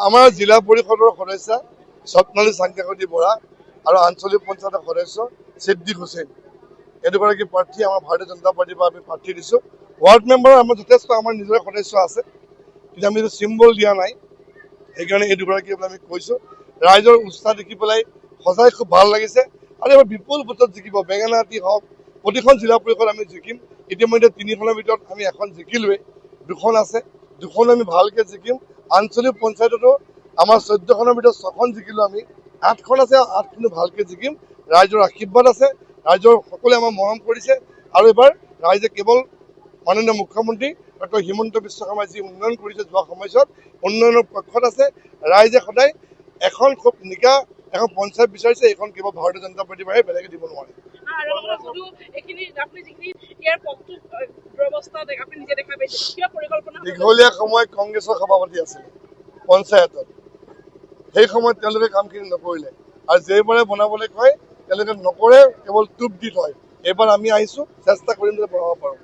আমাৰ জিলা পৰিষদৰ সদস্য স্বপ্নালী চাংকাকতি বৰা আৰু আঞ্চলিক পঞ্চায়তৰ সদস্য সিদ্দিক হুছেইন এই দুগৰাকী প্ৰাৰ্থী আমাৰ ভাৰতীয় জনতা পাৰ্টিৰ পৰা আমি প্ৰাৰ্থী দিছোঁ। ৱাৰ্ড মেম্বাৰ আমাৰ যথেষ্ট আমাৰ নিজৰ সদস্য আছে, কিন্তু আমি চিম্বল দিয়া নাই, সেইকাৰণে এই দুগৰাকী আমি কৈছোঁ। ৰাইজৰ উৎসাহ দেখি পেলাই সঁচাই খুব ভাল লাগিছে আৰু এবাৰ বিপুল ভোটত জিকিব। বেঙেনাআটী হওক, প্ৰতিখন জিলা পৰিষদ আমি জিকিম। ইতিমধ্যে 3খনৰ ভিতৰত আমি এখন জিকিলোৱেই, 2খন আছে, 2খন আমি ভালকৈ জিকিম। আঞ্চলিক পঞ্চায়ততো আমাৰ 14খনৰ ভিতৰত 6খন জিকিলোঁ আমি, 8খন আছে, 8খনো ভালকৈ জিকিম। ৰাইজৰ আশীৰ্বাদ আছে, ৰাইজৰ সকলোৱে আমাক মৰম কৰিছে আৰু এইবাৰ ৰাইজে কেৱল মাননীয় মুখ্যমন্ত্ৰী ডক্টৰ হিমন্ত বিশ্ব শৰ্মাই যি উন্নয়ন কৰিছে যোৱা সময়ছোৱাত উন্নয়নৰ পক্ষত আছে। ৰাইজে সদায় এখন খুব নিকা এখন পঞ্চায়ত বিচাৰিছে, এইখন কেৱল ভাৰতীয় জনতা পাৰ্টিৰ বাহিৰে বেলেগে দিব নোৱাৰে। দীঘলীয়া সময় কংগ্ৰেছৰ সভাপতি আছিল পঞ্চায়তত, সেই সময়ত তেওঁলোকে কামখিনি নকৰিলে আৰু যেইবাৰে বনাবলৈ কয় তেওঁলোকে নকৰে, কেৱল টোপ দি থয়। এইবাৰ আমি আহিছোঁ, চেষ্টা কৰিম যে বনাব পাৰোঁ।